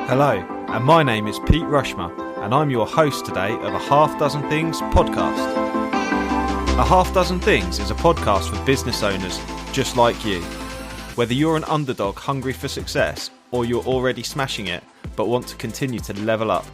Hello, and my name is Pete Rushmer, and I'm your host today of a Half Dozen Things podcast. A Half Dozen Things is a podcast for business owners just like you. Whether you're an underdog hungry for success, or you're already smashing it but want to continue to level up,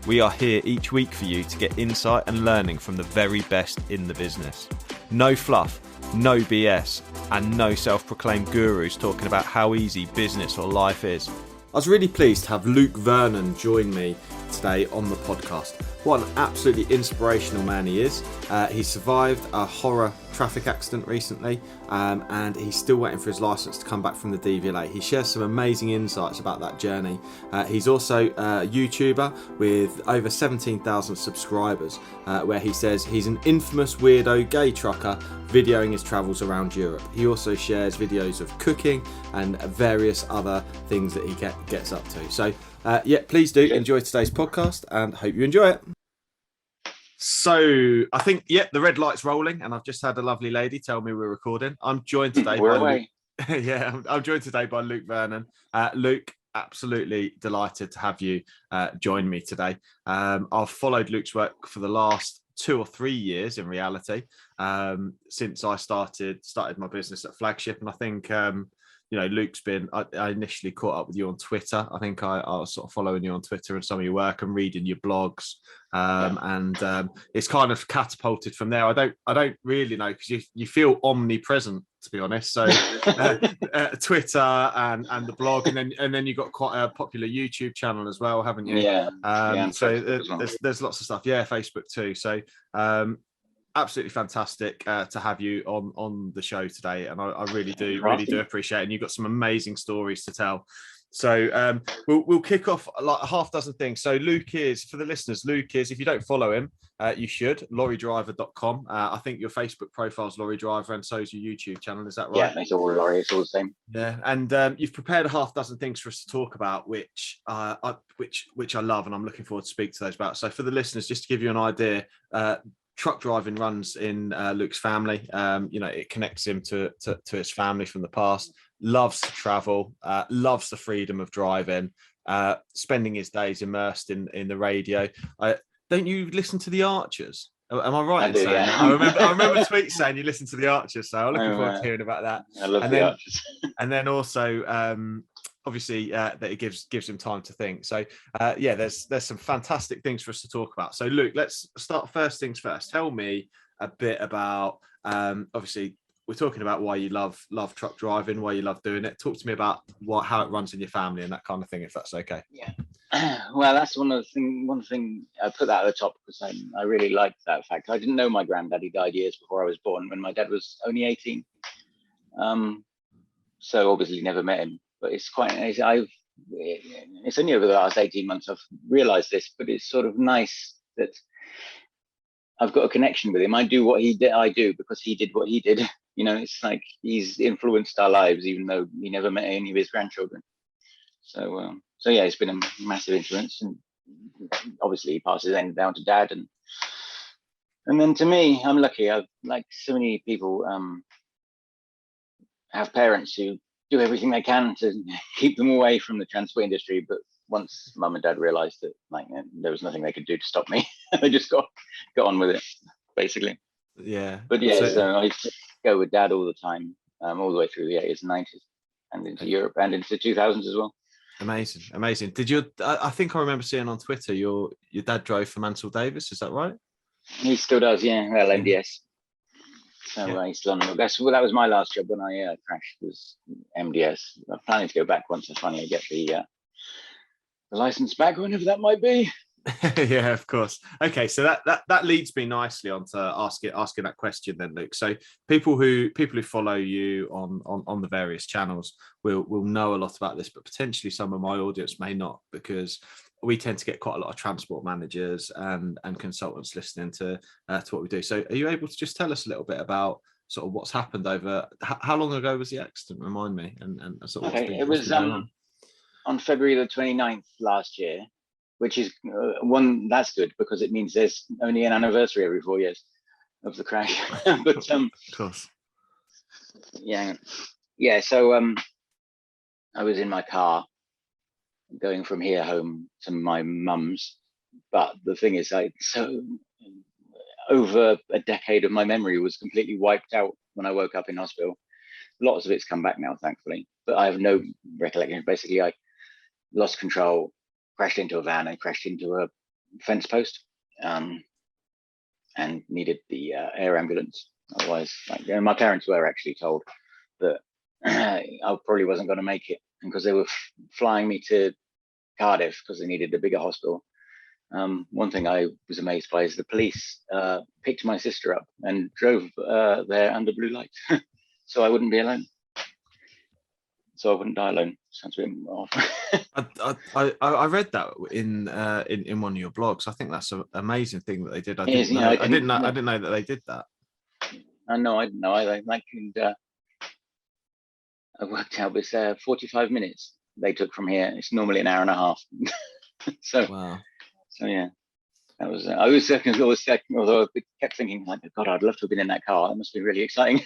we are here each week for you to get insight and learning from the very best in the business. No fluff, no BS, and no self-proclaimed gurus talking about how easy business or life is. I was really pleased to have Luke Vernon join me today on the podcast. What an absolutely inspirational man he is. He survived a horror traffic accident recently, and he's still waiting for his license to come back from the DVLA. He shares some amazing insights about that journey. He's also a YouTuber with over 17,000 subscribers, where he says he's an infamous weirdo gay trucker videoing his travels around Europe. He also shares videos of cooking and various other things that he gets up to. So please do enjoy today's podcast and hope you enjoy it. So I think, the red light's rolling, and I've just had a lovely lady tell me we're recording. I'm joined today I'm joined today by Luke Vernon. Luke, absolutely delighted to have you join me today. I've followed Luke's work for the last 2 or 3 years in reality, since I started my business at Flagship, and I think Luke's been, I initially caught up with you on Twitter. I think I was sort of following you on Twitter and some of your work and reading your blogs. And it's kind of catapulted from there. I don't really know, because you feel omnipresent, to be honest. So Twitter and the blog, and then you've got quite a popular YouTube channel as well, haven't you? So there's lots of stuff. Yeah, Facebook too. So absolutely fantastic to have you on the show today, and I really do appreciate it. And you've got some amazing stories to tell. So we'll kick off like a half dozen things. So Luke is, for the listeners, if you don't follow him, you should, lorrydriver.com. I think your Facebook profile is Lorry Driver, and so is your YouTube channel. Is that right? Yeah, it's all Lorry. It's all the same. Yeah, and you've prepared a half dozen things for us to talk about, which I love, and I'm looking forward to speak to those about. So for the listeners, just to give you an idea, truck driving runs in Luke's family. It connects him to his family from the past. Loves to travel, loves the freedom of driving, spending his days immersed in the radio. Don't you listen to the Archers? Am I right in saying that? I remember tweets saying you listen to the Archers, so I'm looking forward to hearing about that. I love the Archers. And then also, obviously, that it gives him time to think. So there's some fantastic things for us to talk about. So Luke, let's start first things first. Tell me a bit about, obviously we're talking about why you love truck driving, why you love doing it. Talk to me about how it runs in your family and that kind of thing, if that's okay. Yeah. Well, that's one thing I put that at the top, because I really liked that fact. I didn't know my granddad. He died years before I was born, when my dad was only 18. So obviously never met him. But it's only over the last 18 months I've realized this, but it's sort of nice that I've got a connection with him. I do what he did. I do because he did what he did. It's like he's influenced our lives, even though he never met any of his grandchildren. So it's been a massive influence, and obviously he passes it down to dad, and then to me, I'm lucky. I've, like so many people, have parents who do everything they can to keep them away from the transport industry. But once mum and dad realized that there was nothing they could do to stop me, they just got on with it, basically. Yeah. But so I used to go with dad all the time, all the way through the 80s and 90s, and into Europe and into the 2000s as well. Amazing. Did I think I remember seeing on Twitter your dad drove for Mansell Davis, is that right? He still does, yeah. Well, MDS. So he's still on. That was my last job when I crashed, was MDS. I'm planning to go back once I finally get the license back, whenever that might be. Yeah, of course. Okay, so that leads me nicely on to asking that question then, Luke. So people who follow you on the various channels will know a lot about this, but potentially some of my audience may not, because we tend to get quite a lot of transport managers and consultants listening to what we do. So are you able to just tell us a little bit about sort of what's happened over, how long ago was the accident? Remind me. And sort of it was on February the 29th last year, which is that's good, because it means there's only an anniversary every 4 years of the crash. But of course. So I was in my car going from here home to my mum's. But the thing is, so over a decade of my memory was completely wiped out when I woke up in hospital. Lots of it's come back now, thankfully, but I have no recollection. Basically, I lost control, crashed into a van and crashed into a fence post, and needed the air ambulance. Otherwise, my parents were actually told that I probably wasn't going to make it, because they were flying me to Cardiff because they needed a bigger hospital. One thing I was amazed by is the police picked my sister up and drove there under blue light, so I wouldn't be alone. So I wouldn't die alone. Sounds a bit off. I read that in one of your blogs. I think that's an amazing thing that they did. I didn't know that they did that. I didn't know. I worked out it's 45 minutes they took from here. It's normally an hour and a half. So wow. So yeah, that was. I was second. Although I kept thinking, like, God, I'd love to have been in that car. That must be really exciting.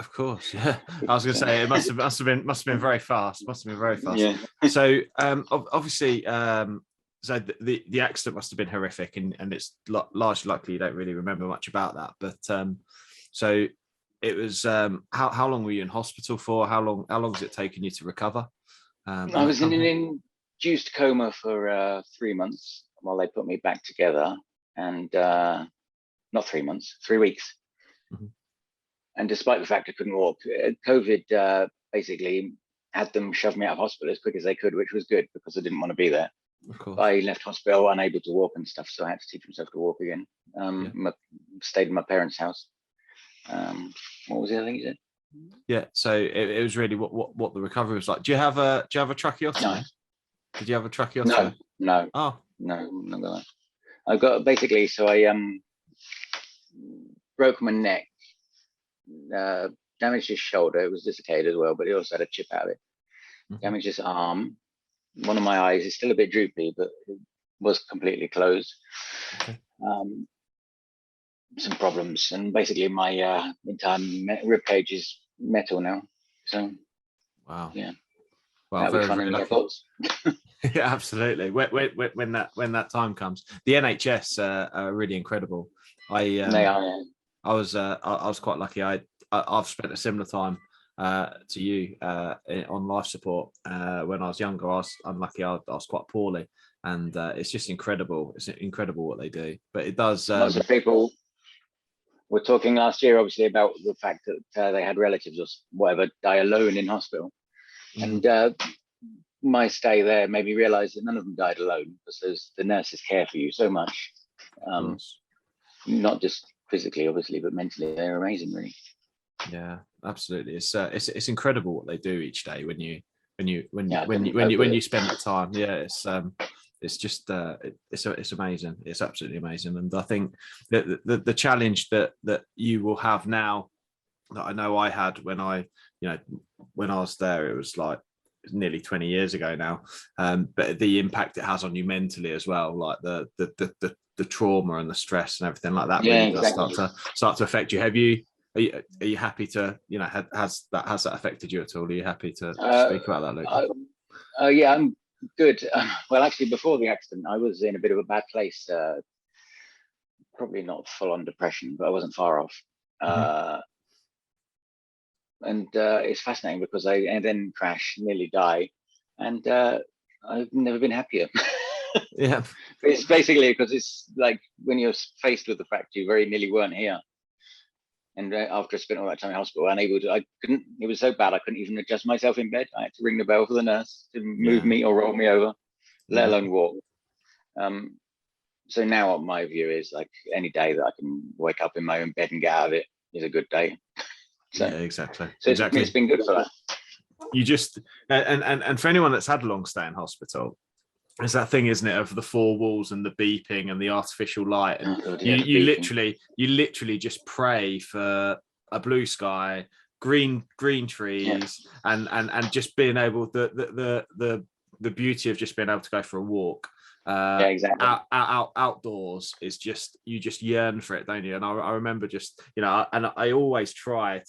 Of course, yeah. I was going to say it must have been very fast. Must have been very fast. Yeah. So obviously, so the accident must have been horrific, and it's largely likely you don't really remember much about that. But so it was. How long were you in hospital for? How long has it taken you to recover? I was in an induced coma for 3 months while they put me back together, and not 3 months, 3 weeks. Mm-hmm. And despite the fact I couldn't walk, COVID basically had them shove me out of hospital as quick as they could, which was good because I didn't want to be there. Of course. I left hospital unable to walk and stuff, so I had to teach myself to walk again. Stayed in my parents' house. What was the other thing you said? Yeah, so it was really what the recovery was like. Do you have a tracheotomy? No. Did you have a tracheotomy? No. Oh, no, not that. I got basically, so I broke my neck, damaged his shoulder. It was dislocated as well, but he also had a chip out of it. Mm-hmm. Damaged his arm. One of my eyes is still a bit droopy, but it was completely closed. Okay. Some problems, and basically my entire rib cage is metal now. So, wow. Yeah. Well, very, very lucky. Yeah, absolutely. When that time comes, the NHS are really incredible. They are. Yeah. I was quite lucky. I've spent a similar time to you on life support. When I was younger, I was unlucky. I was quite poorly, and it's just incredible. It's incredible what they do. But it does. Lots of people were talking last year, obviously, about the fact that they had relatives or whatever die alone in hospital, and my stay there made me realise that none of them died alone, because the nurses care for you so much, not just physically, obviously, but mentally. They're amazing, really. Yeah, absolutely. It's incredible what they do each day when you spend that time. Yeah, it's just it's amazing. It's absolutely amazing. And I think that the challenge that you will have now, that I know I had when I was there, it was like nearly 20 years ago now, but the impact it has on you mentally as well, like the trauma and the stress and everything like that, really does start to affect you. Are you happy to, has that affected you at all? Are you happy to speak about that, Luke? Yeah, I'm good. Well, actually, before the accident, I was in a bit of a bad place. Probably not full on depression, but I wasn't far off. And it's fascinating because I then crash, nearly die, and I've never been happier. Yeah, it's basically because it's like when you're faced with the fact you very nearly weren't here, and after I spent all that time in hospital, I couldn't. It was so bad I couldn't even adjust myself in bed. I had to ring the bell for the nurse to move me or roll me over, let alone walk. So now my view is, like, any day that I can wake up in my own bed and get out of it is a good day. So, yeah, exactly. So exactly. It's been good for that. You just and for anyone that's had a long stay in hospital, it's that thing, isn't it, of the four walls and the beeping and the artificial light, and you literally just pray for a blue sky, green trees, and just being able the beauty of just being able to go for a walk. Exactly. Outdoors is just, you just yearn for it, don't you? And I remember just, and I always try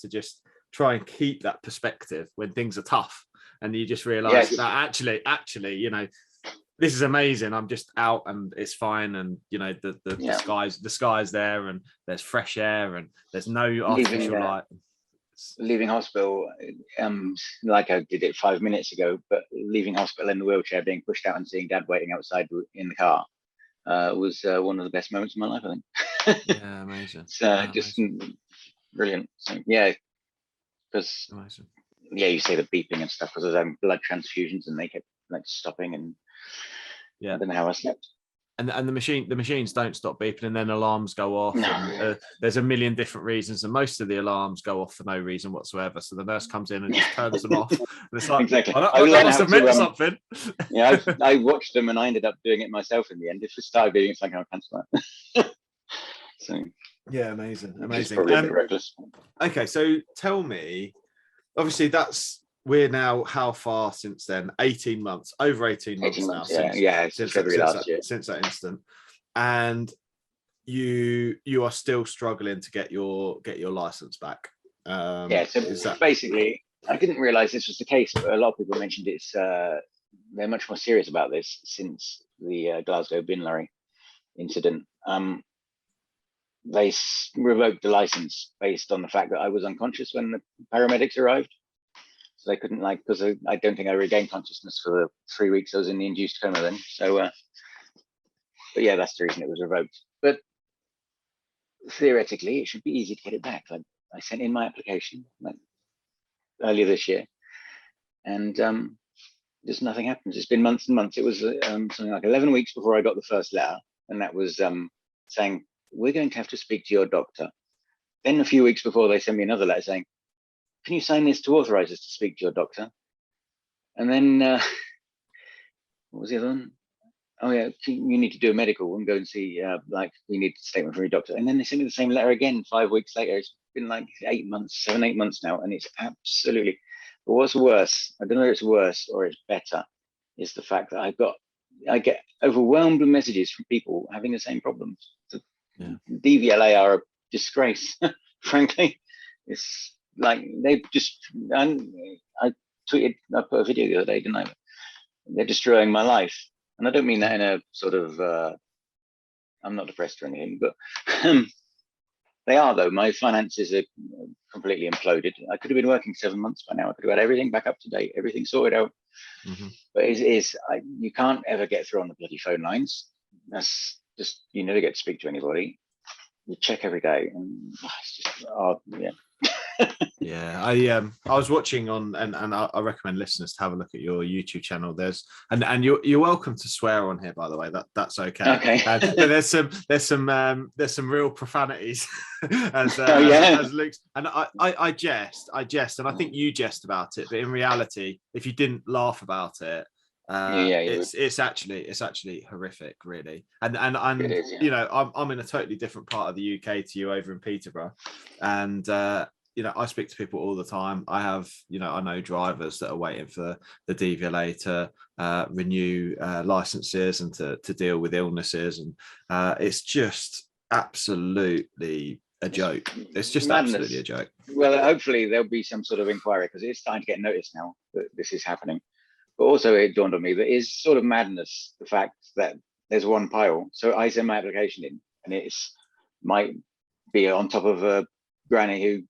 and keep that perspective when things are tough, and you just realize that actually, you know, this is amazing. I'm just out and it's fine. And, you know, the sky's there, and there's fresh air, and there's no artificial light. Leaving hospital, like I did it 5 minutes ago, but leaving hospital in the wheelchair, being pushed out and seeing Dad waiting outside in the car was one of the best moments of my life, I think. Yeah, amazing. It's just brilliant. So, yeah, because you say the beeping and stuff, because I was having blood transfusions and they kept like stopping, and I don't know how I slept. And the machines don't stop beeping, and then alarms go off. No. And, there's a million different reasons, and most of the alarms go off for no reason whatsoever. So the nurse comes in and just turns them off. And it's like, exactly. I must have meant something. Yeah, I watched them, and I ended up doing it myself in the end. If it started being, it's like, I'll cancel that. So yeah, amazing. Probably a bit reckless. Okay, so tell me, obviously we're now how far since then? 18 months, over 18 months now. Since February last year. Since that instant. And you are still struggling to get your license back. So basically, I didn't realize this was the case, but a lot of people mentioned they're much more serious about this since the Glasgow bin lorry incident. They revoked the license based on the fact that I was unconscious when the paramedics arrived. So they couldn't, because I don't think I regained consciousness for the 3 weeks I was in the induced coma then. So, but yeah, that's the reason it was revoked. But theoretically, it should be easy to get it back. I sent in my application earlier this year, and just nothing happens. It's been months and months. It was something like 11 weeks before I got the first letter, and that was saying, we're going to have to speak to your doctor. Then a few weeks before, they sent me another letter saying, can you sign this to authorize us to speak to your doctor? And then, what was the other one? Oh yeah, you need to do a medical and go and see, we need a statement from your doctor. And then they sent me the same letter again 5 weeks later. It's been like 8 months, 7, 8 months now. And it's absolutely, but what's worse, I don't know if it's worse or it's better, is the fact that I get overwhelmed with messages from people having the same problems. So DVLA are a disgrace, frankly. It's like they just, and I put a video the other day, didn't I? They're destroying my life. And I don't mean that in a sort of, I'm not depressed or anything, but they are though. My finances are completely imploded. I could have been working 7 months by now. I could have had everything back up to date, everything sorted out. Mm-hmm. But you can't ever get through on the bloody phone lines. That's just, you never get to speak to anybody. You check every day, and it's just, yeah, I was watching on, and I recommend listeners to have a look at your YouTube channel. There's and you're welcome to swear on here, by the way. That's okay. Okay. But there's some real profanities as Luke's, and I jest, and I think you jest about it, but in reality, if you didn't laugh about it, it's actually horrific, really. And it is, you know, I'm in a totally different part of the UK to you over in Peterborough, and you know, I speak to people all the time. I know drivers that are waiting for the DVLA to renew licenses and to deal with illnesses, and it's just absolutely a joke. It's just madness. Absolutely a joke. Well, hopefully there'll be some sort of inquiry, because it's starting to get noticed now that this is happening. But also it dawned on me that it's sort of madness, the fact that there's one pile. So I send my application in, and might be on top of a granny who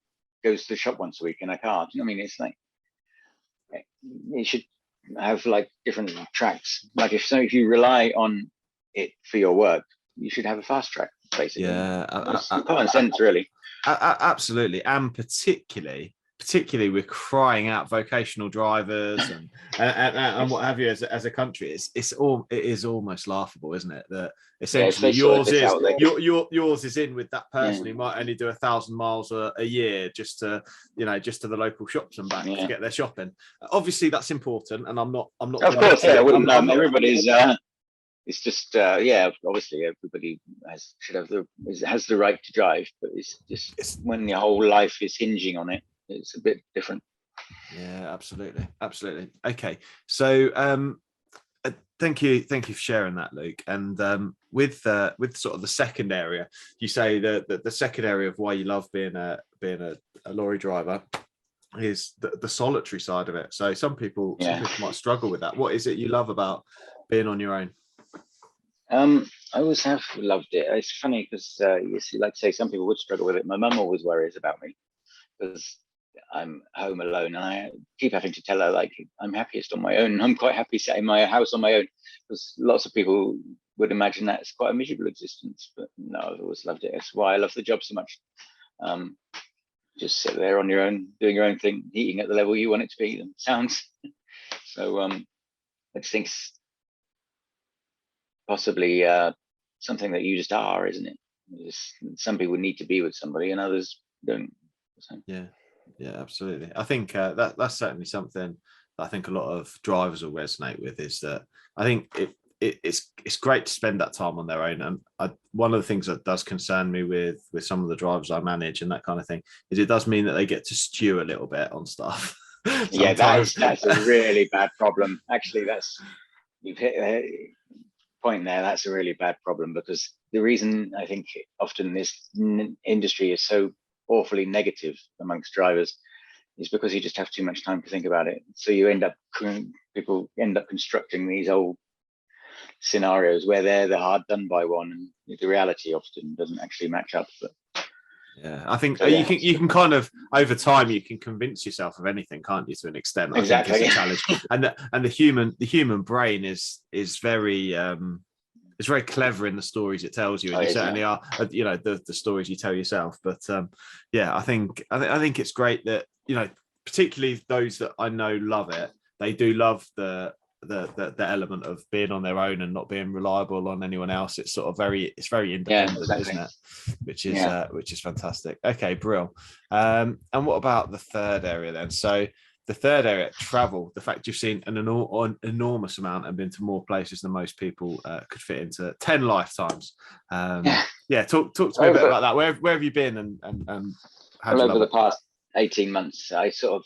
goes to the shop once a week in a car. Do you know what I mean? It's like, you should have like different tracks. Like if you rely on it for your work, you should have a fast track, basically. Yeah, common sense, really. Absolutely, and particularly we're crying out vocational drivers and what have you as a country. It is almost laughable, isn't it, that essentially yours is in with that person who might only do 1,000 miles a year just to the local shops and back to get their shopping. Obviously that's important, and I'm not of course, everybody's it's just obviously everybody has the right to drive, but it's when your whole life is hinging on it, it's a bit different. Yeah, absolutely. Okay, so thank you for sharing that, Luke. And with sort of the second area, you say that the second area of why you love being a lorry driver is the solitary side of it. So some people might struggle with that. What is it you love about being on your own? I always have loved it. It's funny because you see, like say, some people would struggle with it. My mum always worries about me because I'm home alone, and I keep having to tell her like I'm happiest on my own. I'm quite happy sitting in my house on my own, because lots of people would imagine that's quite a miserable existence. But no, I've always loved it. That's why I love the job so much. Just sit there on your own, doing your own thing, eating at the level you want it to be. And sounds so. I just think it's possibly something that you just are, isn't it? Some people need to be with somebody, and others don't. So. Yeah, absolutely. I think that's certainly something that I think a lot of drivers will resonate with, is that I think it's great to spend that time on their own. And one of the things that does concern me with some of the drivers I manage and that kind of thing is it does mean that they get to stew a little bit on stuff. Yeah, that's a really bad problem. Actually, you've hit a point there. That's a really bad problem, because the reason I think often this industry is so awfully negative amongst drivers is because you just have too much time to think about it. So people end up constructing these old scenarios where they're the hard done by one, and the reality often doesn't actually match up. But yeah, I think you can kind of, over time, you can convince yourself of anything, can't you, to an extent? Exactly. I think it's a challenge. And the human brain is very it's very clever in the stories it tells you, and you certainly are. You know, the stories you tell yourself. But I think it's great that, you know, particularly those that I know love it. They do love the element of being on their own and not being reliable on anyone else. It's sort of very independent, isn't it? Which is fantastic. Okay, brill. And what about the third area then? So the third area, travel, the fact you've seen an enormous amount and been to more places than most people could fit into 10 lifetimes. Talk to me a bit about that. Where have you been and how do you love over the it? past 18 months, I sort of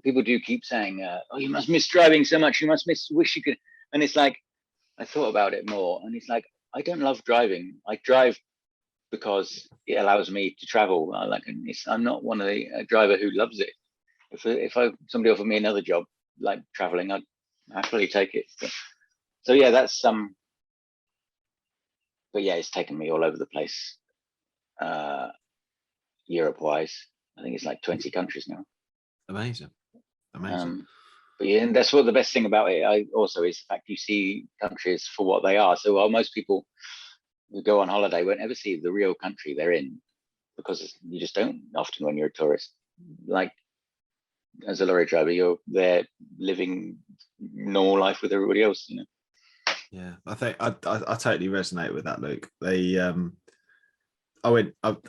people do keep saying, oh, you must miss driving so much, wish you could. And it's like, I thought about it more, and it's like, I don't love driving. I drive because it allows me to travel. I'm not one of the driver who loves it. If somebody offered me another job like traveling, I'd happily take it. So yeah, that's but yeah, it's taken me all over the place, Europe wise. I think it's like 20 countries now. Amazing. But yeah, and that's what the best thing about it also is the fact you see countries for what they are. So while most people who go on holiday won't ever see the real country they're in, because you just don't often when you're a tourist. Like, as a lorry driver, you're there living normal life with everybody else, you know. Yeah, I think I totally resonate with that, Luke. I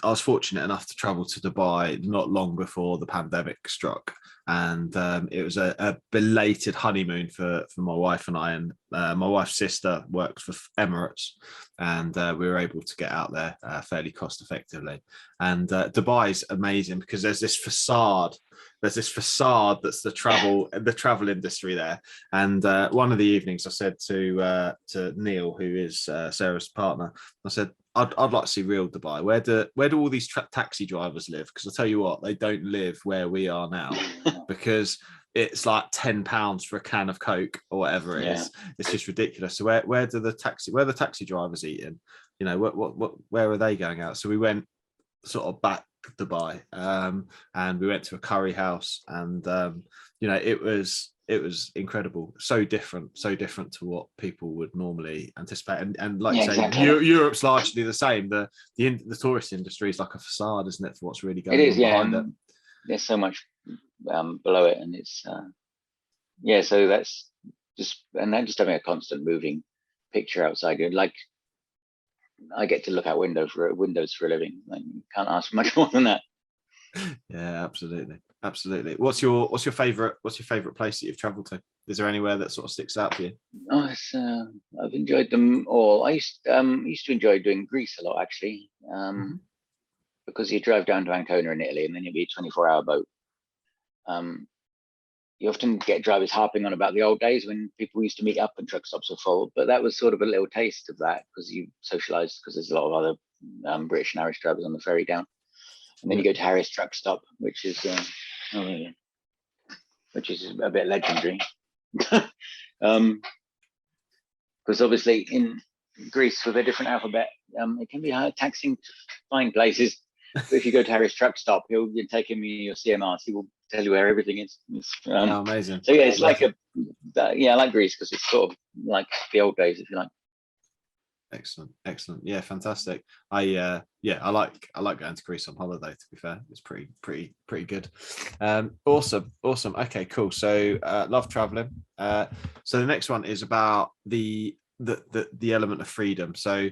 was fortunate enough to travel to Dubai not long before the pandemic struck, and it was a belated honeymoon for my wife and I. And my wife's sister works for Emirates, and we were able to get out there fairly cost effectively. And Dubai is amazing because there's this facade that's the travel industry there. And one of the evenings I said to Neil, who is Sarah's partner, I said, I'd like to see real Dubai. Where do all these taxi drivers live? Because I'll tell you what, they don't live where we are now, because it's like £10 for a can of Coke or whatever it is. It's just ridiculous. So where are the taxi drivers eating? You know, where are they going out? So we went sort of back Dubai, and we went to a curry house, and you know, it was incredible. So different to what people would normally anticipate. And like you say, exactly. Europe's largely the same. The tourist industry is like a facade, isn't it, for what's really going on behind it. There's so much below it, and it's so that's just having a constant moving picture outside. Like, I get to look out windows for a living. Like, you can't ask for much more than that. Yeah, absolutely. What's your favorite place that you've traveled to? Is there anywhere that sort of sticks out for you? I've enjoyed them all. I used to enjoy doing Greece a lot, actually, because you drive down to Ancona in Italy, and then you'll be a 24-hour boat. You often get drivers harping on about the old days when people used to meet up and truck stops were full, but that was sort of a little taste of that, because you socialise, because there's a lot of other British and Irish drivers on the ferry down. And then you go to Harris truck stop, which is Oh, yeah. Which is a bit legendary. Because obviously in Greece with a different alphabet, it can be taxing to find places. But if you go to Harry's truck stop, he'll take him your CMRs. He will tell you where everything is. Oh, amazing. So yeah, it's like I like Greece because it's sort of like the old days, if you like. Excellent. Yeah, fantastic. I like going to Greece on holiday, to be fair. It's pretty good. Awesome. Okay, cool. So love traveling. So the next one is about the element of freedom. So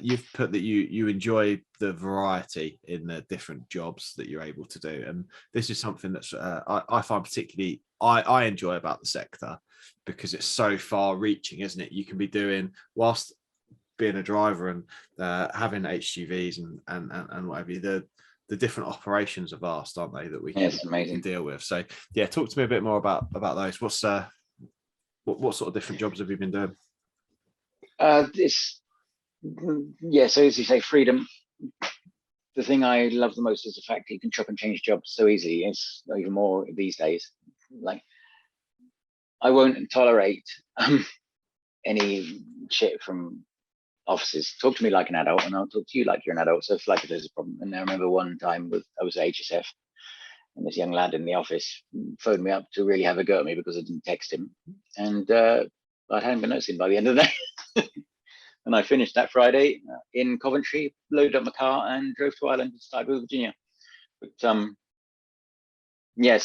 you've put that you enjoy the variety in the different jobs that you're able to do, and this is something that's I find particularly I enjoy about the sector, because it's so far reaching, isn't it? You can be doing, whilst being a driver and having HGVs and whatever, the different operations are vast, aren't they, that we can deal with. So yeah, talk to me a bit more about those. What sort of different jobs have you been doing? So as you say, freedom. The thing I love the most is the fact that you can chop and change jobs so easily. It's even more these days. Like, I won't tolerate any shit from officers. Talk to me like an adult, and I'll talk to you like you're an adult. So if there's a problem. And I remember one time I was at HSF, and this young lad in the office phoned me up to really have a go at me because I didn't text him, and I hadn't been noticing by the end of the day. And I finished that Friday in Coventry, loaded up my car, and drove to Ireland and started with Virginia. But so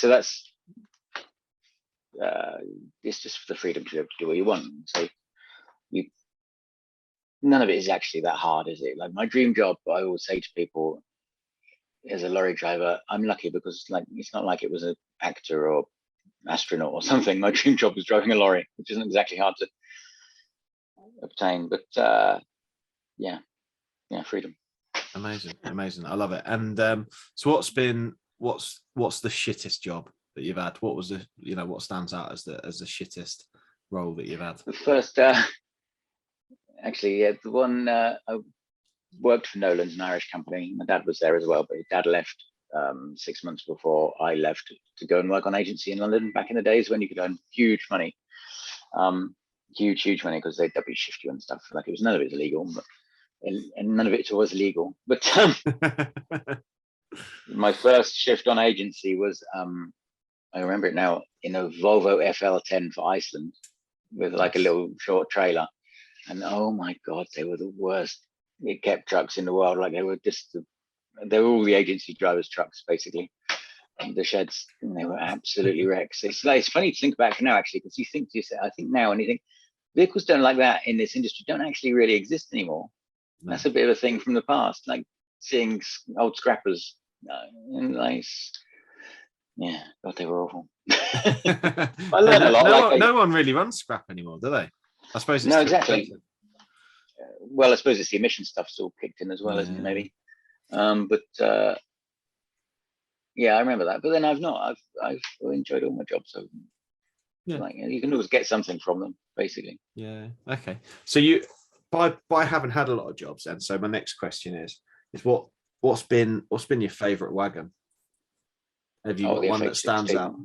that's it's just the freedom to be able to do what you want. So none of it is actually that hard, is it? Like, my dream job, I always say to people, as a lorry driver, I'm lucky because it's not like it was an actor or astronaut or something. My dream job was driving a lorry, which isn't exactly hard to obtain. But freedom. Amazing. I love it. And so what's the shittest job that you've had? What was what stands out as the shittest role that you've had? The first, the one I worked for Nolan's, an Irish company. My dad was there as well, but his dad left 6 months before I left to go and work on agency in London back in the days when you could earn huge money. Huge money, because they double shift you and stuff. Like, it was, none of it was illegal, but and none of it was legal. But my first shift on agency was I remember it now, in a Volvo FL10 for Iceland with like a little short trailer. And oh my God, they were the worst kept trucks in the world. Like, they were all the agency drivers' trucks, basically. And the sheds, they were absolutely wrecks. It's funny to think back now, actually, because you think to yourself, I think now, and you think vehicles don't like that in this industry don't actually really exist anymore. No. That's a bit of a thing from the past, like seeing old scrappers and God, they were awful. I learned a lot. No one really runs scrap anymore, do they? I suppose it's no, exactly. Well, I suppose it's the emission stuff's all kicked in as well, isn't it? Maybe. I remember that. But then I've enjoyed all my jobs. So you can always get something from them, basically. Yeah. Okay. So you, by having had a lot of jobs, then. So my next question is what's been your favourite wagon? Have you got one that stands out?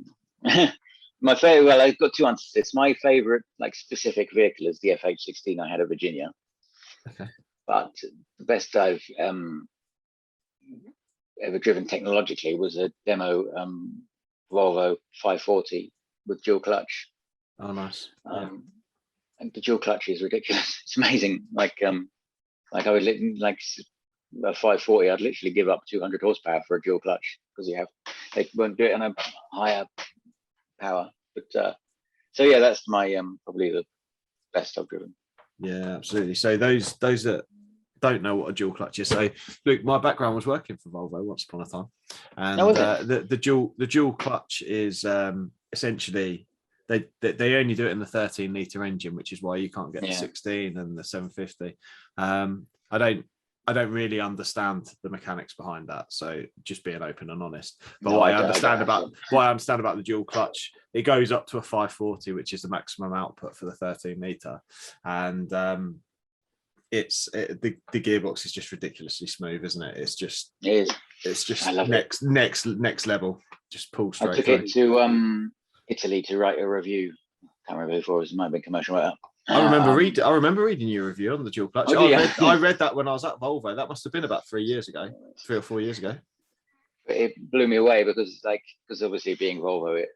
My favorite. Well, I've got two answers to this. My favorite, specific vehicle is the FH16 I had at Virginia. Okay. But the best I've ever driven technologically was a demo Volvo 540 with dual clutch. Oh, nice. And the dual clutch is ridiculous. It's amazing. I would a 540. I'd literally give up 200 horsepower for a dual clutch, because they won't do it on a higher power. But that's my probably the best I've driven. Yeah, absolutely. So those that don't know what a dual clutch is. So, Luke, my background was working for Volvo once upon a time, and the dual clutch is essentially they only do it in the 13-litre engine, which is why you can't get the 16 and the 750. I don't really understand the mechanics behind that, so just being open and honest. But what I understand about the dual clutch, it goes up to a 540, which is the maximum output for the 13-litre, and the gearbox is just ridiculously smooth, isn't it? It's just, it is. It's just I love next level. Just pull straight. I took it to Italy to write a review. Can't remember before. It might have been commercial write-up. I remember reading your review on the dual clutch. I read that when I was at Volvo. That must have been about 3 or 4 years ago. It blew me away because obviously being Volvo, it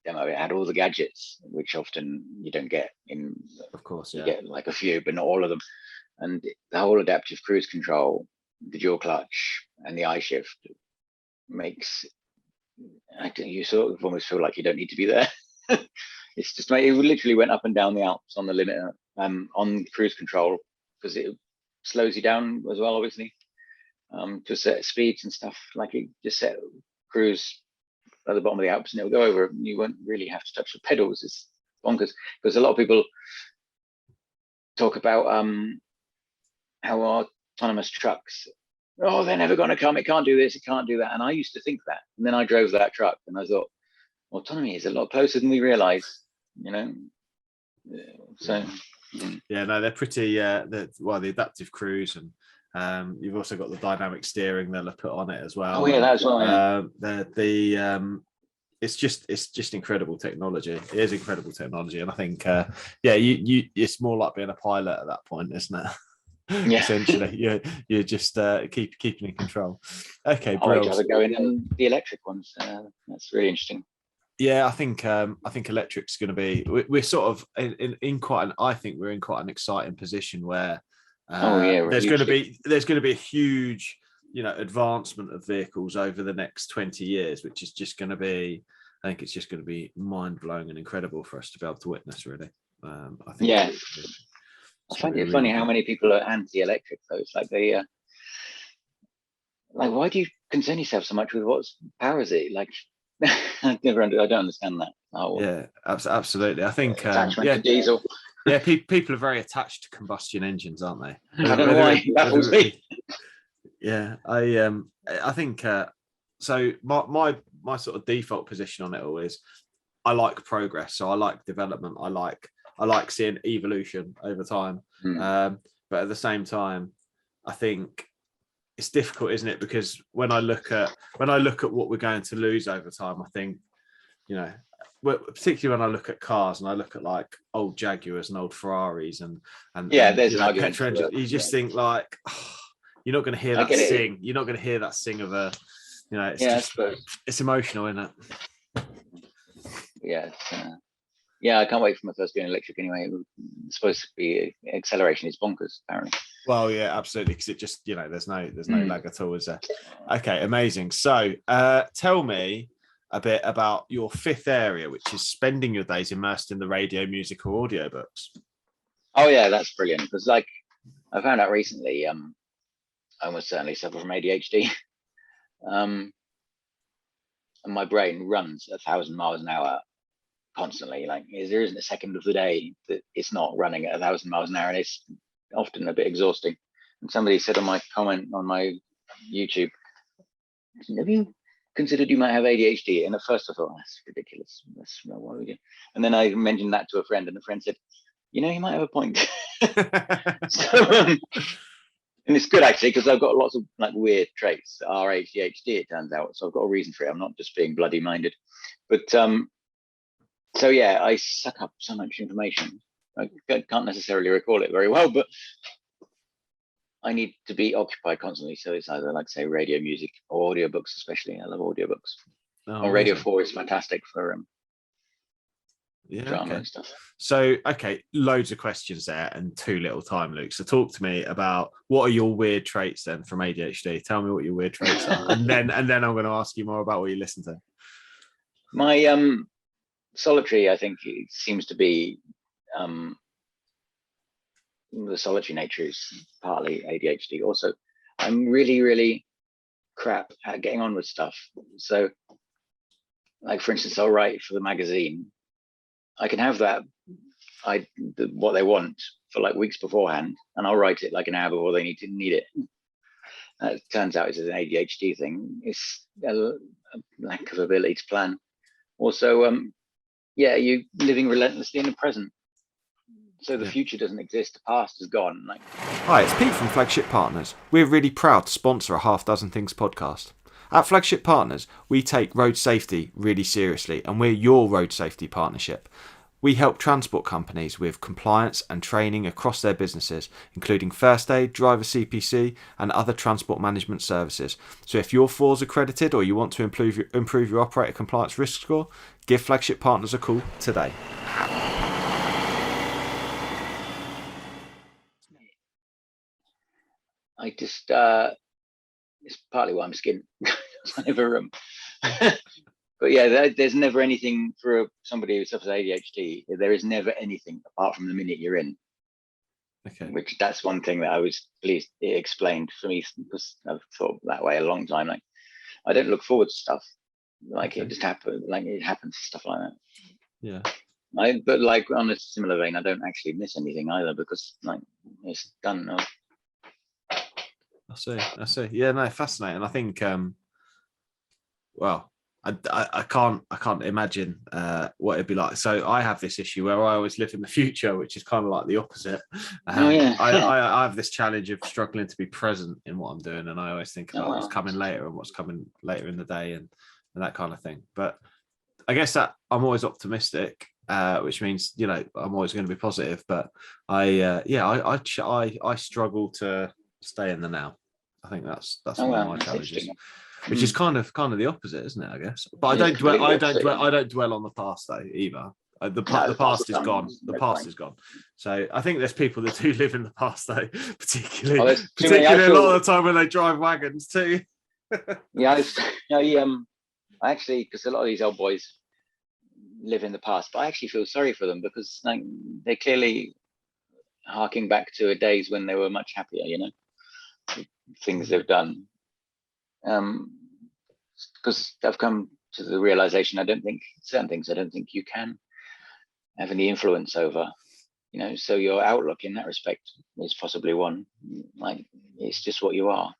had all the gadgets, which often you don't get in. Of course, yeah. You get like a few, but not all of them. And the whole adaptive cruise control, the dual clutch, and the iShift makes you sort of almost feel like you don't need to be there. It's just it literally went up and down the Alps on the limiter, on cruise control, because it slows you down as well, obviously, to set speeds and stuff. Like it just set cruise at the bottom of the Alps and it'll go over. You won't really have to touch the pedals. It's bonkers, because a lot of people talk about how autonomous trucks, they're never going to come. It can't do this. It can't do that. And I used to think that. And then I drove that truck and I thought, autonomy is a lot closer than we realize, So yeah, no, they're pretty. The adaptive cruise, and you've also got the dynamic steering they'll have put on it as well. Oh yeah, that's right. It's just incredible technology. It is incredible technology, and I think you it's more like being a pilot at that point, isn't it? Yeah. Essentially, you're just keeping in control. Okay, brilliant. I'd go in the electric ones. That's really interesting. Yeah, I think electric's going to be. We're sort of in quite an exciting position where there's going to be a huge advancement of vehicles over the next 20 years, which is just going to be. I think it's just going to be mind blowing and incredible for us to be able to witness. Really, I think. Yeah. I find it funny how many people are anti-electric though. It's like they like, why do you concern yourself so much with what powers it? Like, I don't understand that. Yeah, absolutely. I think attachment to diesel. Yeah, people are very attached to combustion engines, aren't they? I don't know why. That was me. Yeah, I think so. My sort of default position on it all is I like progress, so I like development. I like seeing evolution over time. But at the same time, I think it's difficult, isn't it? Because when I look at what we're going to lose over time, I think, particularly when I look at cars and I look at like old Jaguars and old Ferraris and there's an argument. Petrol engine, you just think like, you're not going to hear that sing. You're not going to hear that sing of a, it's emotional, isn't it? Yeah. I can't wait for my first going electric anyway. It's supposed to be acceleration is bonkers, apparently. Well, yeah, absolutely, because it just, there's no lag at all, is there? Okay, amazing. So tell me a bit about your fifth area, which is spending your days immersed in the radio, music, or audiobooks. Oh yeah, that's brilliant, because like I found out recently, I almost certainly suffer from ADHD. And my brain runs 1,000 miles an hour constantly. Like there isn't a second of the day that it's not running at 1,000 miles an hour, and it's often a bit exhausting. And somebody said on my comment on my YouTube, have you considered you might have ADHD? And at first I thought, that's ridiculous. That's what we do. And then I mentioned that to a friend, and the friend said, you might have a point. And it's good actually, because I've got lots of like weird traits that are ADHD, it turns out. So I've got a reason for it. I'm not just being bloody minded. But so yeah, I suck up so much information. I can't necessarily recall it very well, but I need to be occupied constantly. So it's either, like say, radio, music, or audiobooks, especially. I love audiobooks. On Radio 4 is fantastic for drama and stuff. So, okay, loads of questions there and too little time, Luke. So talk to me about what are your weird traits then from ADHD? Tell me what your weird traits are. and then I'm going to ask you more about what you listen to. My solitary, I think it seems to be the solitary nature is partly ADHD. Also, I'm really, really crap at getting on with stuff. So, like for instance, I'll write for the magazine. I can have that, what they want for like weeks beforehand, and I'll write it like an hour before they need it. It turns out it's an ADHD thing. It's a lack of ability to plan. Also, you're living relentlessly in the present. So the future doesn't exist. The past is gone. Hi, it's Pete from Flagship Partners. We're really proud to sponsor a Half Dozen Things podcast. At Flagship Partners, we take road safety really seriously, and we're your road safety partnership. We help transport companies with compliance and training across their businesses, including first aid, driver CPC, and other transport management services. So if you're FORS accredited or you want to improve your operator compliance risk score, give Flagship Partners a call today. I just, it's partly why I'm skinned. I never, but yeah, there's never anything for somebody who suffers ADHD. There is never anything apart from the minute you're in. Okay. Which that's one thing that I was pleased it explained for me, because I've thought that way a long time. Like, I don't look forward to stuff. Like, Okay. it just happens. Like, it happens, stuff like that. Yeah. But like, on a similar vein, I don't actually miss anything either, because like, it's done now. I see. Yeah, no, fascinating. I think, well, I can't imagine what it'd be like. So I have this issue where I always live in the future, which is kind of like the opposite. Yeah. I have this challenge of struggling to be present in what I'm doing, and I always think about what's coming later and what's coming later in the day and that kind of thing. But I guess that I'm always optimistic, which means, you know, I'm always going to be positive. But I struggle to stay in the now. I think that's one of my challenges, which is kind of the opposite, isn't it? I guess. But I don't dwell on the past though either. The past is gone. The past is gone. So I think there's people that do live in the past though, particularly a lot of the time when they drive wagons too. Yeah, I actually, because a lot of these old boys live in the past, but I actually feel sorry for them, because like, they're clearly harking back to days when they were much happier, you know, things they've done. Because I've come to the realization, I don't think you can have any influence over, you know, so your outlook in that respect is possibly one. Like, it's just what you are.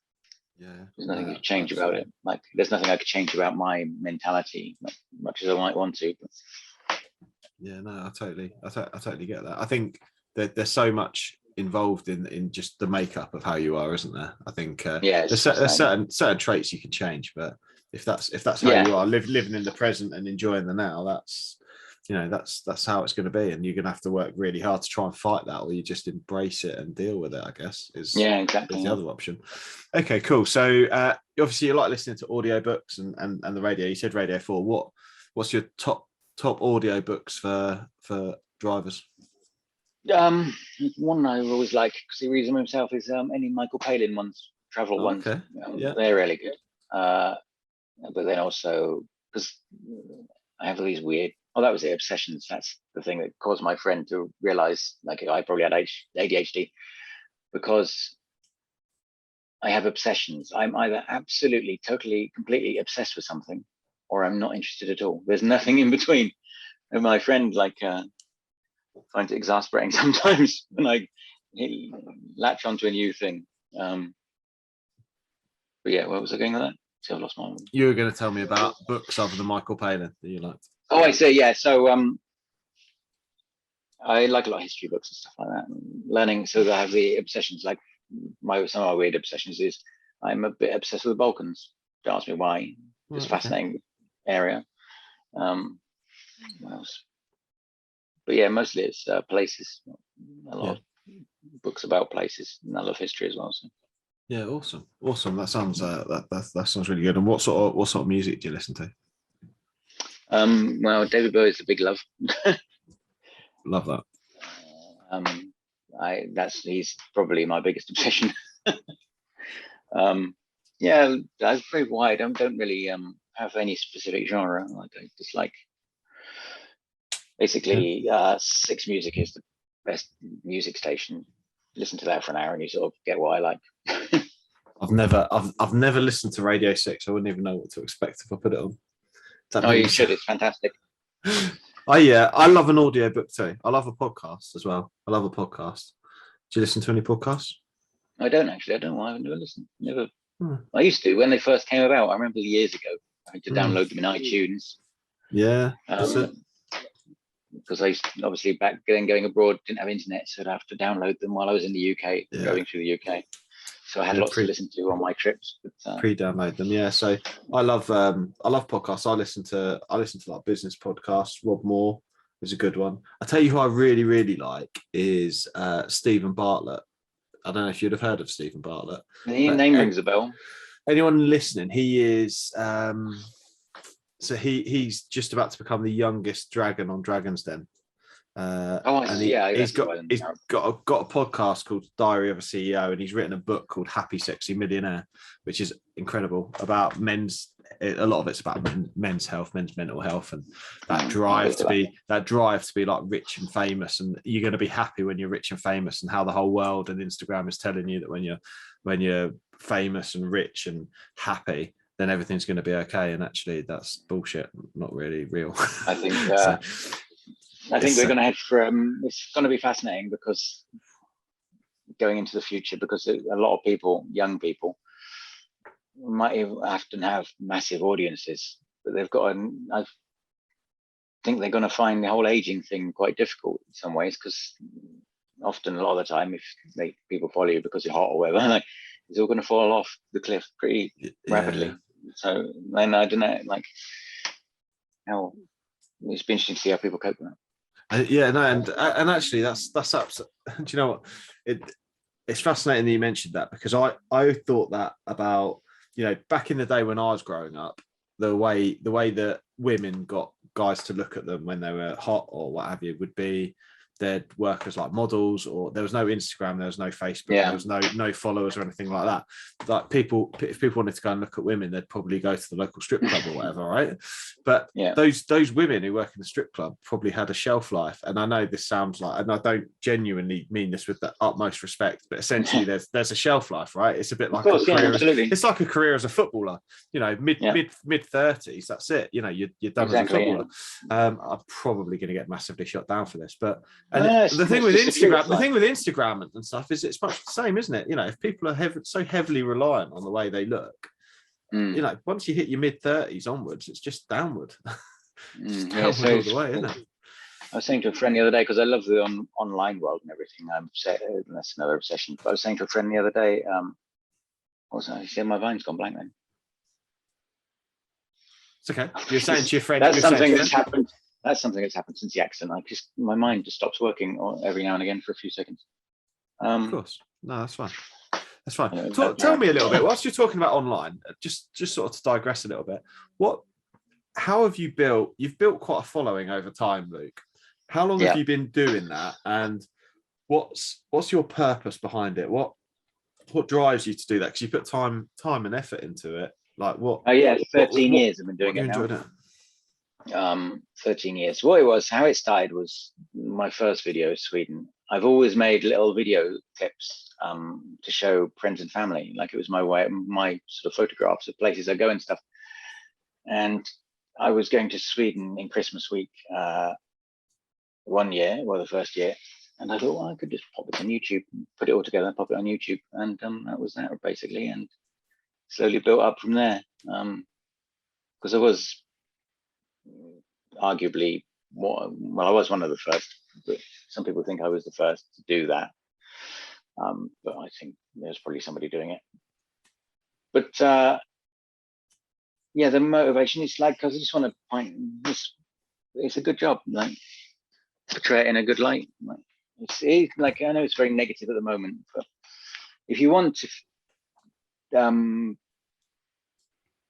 Yeah, there's nothing you can change about it. Like, there's nothing I could change about my mentality, much as I might want to. But... yeah, no, I totally get that. I think that there's so much involved in just the makeup of how you are, isn't there? I think there's certain traits you can change, but if that's how you are, living in the present and enjoying the now, that's, you know, that's how it's going to be, and you're going to have to work really hard to try and fight that, or you just embrace it and deal with it, I guess, is the other option. Okay, cool. So obviously you like listening to audiobooks and the radio. You said Radio 4. What's your top audiobooks for drivers? One I always like, because he reads them himself, is any Michael Palin ones, travel ones. Okay. They're really good. But then also, because I have these weird, that was it, obsessions. That's the thing that caused my friend to realize, like, I probably had ADHD, because I have obsessions. I'm either absolutely, totally, completely obsessed with something, or I'm not interested at all. There's nothing in between. And my friend, like, finds it exasperating sometimes when I latch onto a new thing. But yeah, where was I going with that? See, I've lost my... You were going to tell me about books other than Michael Palin that you liked. Oh, I see. Yeah. So I like a lot of history books and stuff like that. Learning, so that I have the obsessions. Like, some of my weird obsessions is I'm a bit obsessed with the Balkans. Don't ask me why. It's a fascinating area. What else? But yeah, mostly it's places. A lot of books about places, and I love history as well. So. Yeah, awesome. That sounds that sounds really good. And what sort of music do you listen to? Well, David Bowie is a big love. Love that. He's probably my biggest obsession. Yeah, I'm very wide. I don't really have any specific genre. Like, I just like, basically, Six Music is the best music station. Listen to that for an hour and you sort of get what I like. I've never listened to Radio 6. I wouldn't even know what to expect if I put it on. You should. It's fantastic. I love an audiobook too. I love a podcast as well. I love a podcast. Do you listen to any podcasts? I don't actually. I don't know why. I've never listened. Never. I used to when they first came about. I remember years ago. I had to download them in iTunes. Yeah. That's it. Because I obviously back then going abroad didn't have internet, so I'd have to download them while I was in the UK, going through the UK. So I had lots to listen to on my trips. But, pre-download them, yeah. So I love podcasts. I listen to like business podcasts. Rob Moore is a good one. I tell you who I really, really like is Stephen Bartlett. I don't know if you'd have heard of Stephen Bartlett. The name rings a bell. Anyone listening, he is so he's just about to become the youngest dragon on Dragon's Den. He's got a podcast called Diary of a CEO, and he's written a book called Happy Sexy Millionaire, which is incredible, about a lot of it's about men's health, men's mental health, and that drive to be like rich and famous, and you're going to be happy when you're rich and famous, and how the whole world and Instagram is telling you that when you're famous and rich and happy, then everything's going to be okay, and actually that's bullshit, not really real. I think I think we're going to head for it's going to be fascinating, because going into the future, because a lot of people, young people, might often have massive audiences, but they've got I think they're going to find the whole aging thing quite difficult in some ways, because often, a lot of the time, if people follow you because you're hot or whatever, like, it's all going to fall off the cliff pretty rapidly. So then I don't know, like, how it's been interesting to see how people cope with that. And actually that's absolutely. Do you know what? It's fascinating that you mentioned that, because I thought that about, back in the day when I was growing up, the way that women got guys to look at them when they were hot or what have you would be they'd work as like models, or there was no Instagram, there was no Facebook, there was no followers or anything like that. Like if people wanted to go and look at women, they'd probably go to the local strip club or whatever, right? But those women who work in the strip club probably had a shelf life. And I know this sounds like, and I don't genuinely mean this with the utmost respect, but essentially there's a shelf life, right? It's a bit like a career. It's like a career as a footballer. Mid 30s, that's it. You're done as a footballer. I'm probably going to get massively shut down for this, but the thing with Instagram and stuff is it's much the same, isn't it? If people are so heavily reliant on the way they look, once you hit your mid 30s onwards, it's just downward. Just downward all the way, isn't it? I was saying to a friend the other day, because I love the online world and everything. That's another obsession. But I was saying to a friend the other day, he said my Vine's gone blank then. It's okay. You're saying to your friend. That's something that's happened. That's something that's happened since the accident. My mind just stops working every now and again for a few seconds. Of course. No, that's fine. That's fine. Tell me a little bit, whilst you're talking about online, just sort of to digress a little bit, how have you you've built quite a following over time, Luke. How long have you been doing that? And what's your purpose behind it? What drives you to do that? Because you put time and effort into it. Like what? Oh yeah, 13 years I've been doing it now. 13 years. How it started was my first video in Sweden. I've always made little video clips to show friends and family, like it was my sort of photographs of places I go and stuff. And I was going to Sweden in Christmas week the first year, and I thought, well, I could just pop it on YouTube, put it all together, pop it on YouTube, and that was that basically, and slowly built up from there. Because I was arguably I was one of the first, but some people think I was the first to do that. But I think there's probably somebody doing it. But the motivation is like, because I just want to point this. It's a good job, like portray it in a good light. It's like, I know it's very negative at the moment, but if you want to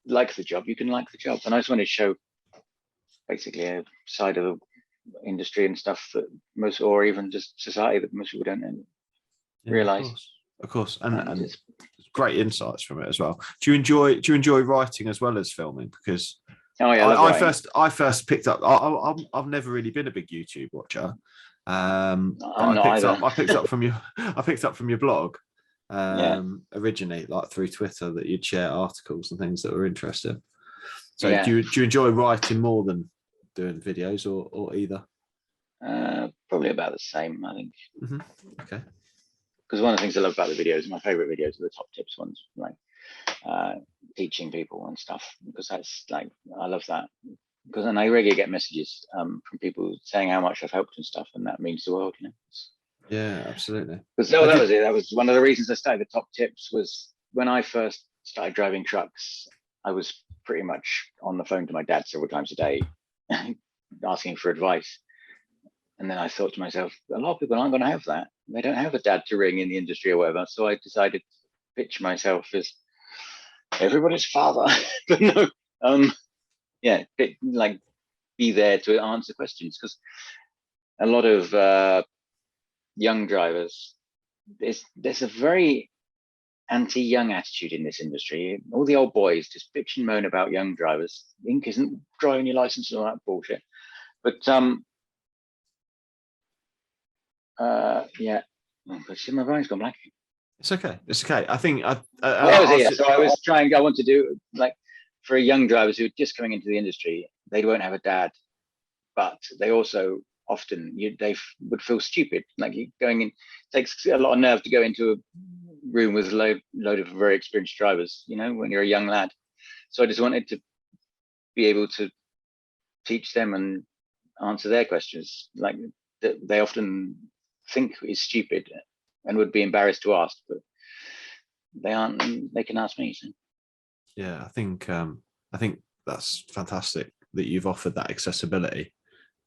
like the job, you can like the job. And I just want to show basically a side of the industry and stuff that or even just society that most people don't realize. Of course. And it's great insights from it as well. Do you enjoy writing as well as filming? Because I first picked up. I've never really been a big YouTube watcher. I picked up from your blog originally, like through Twitter, that you'd share articles and things that were interesting. So do you enjoy writing more than doing videos, or either? Probably about the same, I think. Mm-hmm. Okay. Because one of the things I love about the videos, my favorite videos are the top tips ones, like teaching people and stuff, because that's like, I love that. Because then I regularly get messages from people saying how much I've helped and stuff, and that means the world, Yeah, absolutely. Because that was it. That was one of the reasons I started the top tips. Was when I first started driving trucks, I was pretty much on the phone to my dad several times a day, asking for advice. And then I thought to myself, a lot of people aren't going to have that. They don't have a dad to ring in the industry or whatever. So I decided to pitch myself as everybody's father. But no, yeah, like be there to answer questions, because a lot of young drivers, there's a very anti-young attitude in this industry. All the old boys just bitch and moan about young drivers. Ink isn't driving your license and all that bullshit. But yeah, see, my brain's gone blank. It's okay. It's okay. I think So I was trying. I want to do, like, for young drivers who are just coming into the industry, they won't have a dad, but they also often they would feel stupid. Like, you going in, takes a lot of nerve to go into a room with a load of very experienced drivers, you know, when you're a young lad. So I just wanted to be able to teach them and answer their questions, like, that they often think is stupid and would be embarrassed to ask, but they aren't. They can ask me. So. Yeah, I think that's fantastic that you've offered that accessibility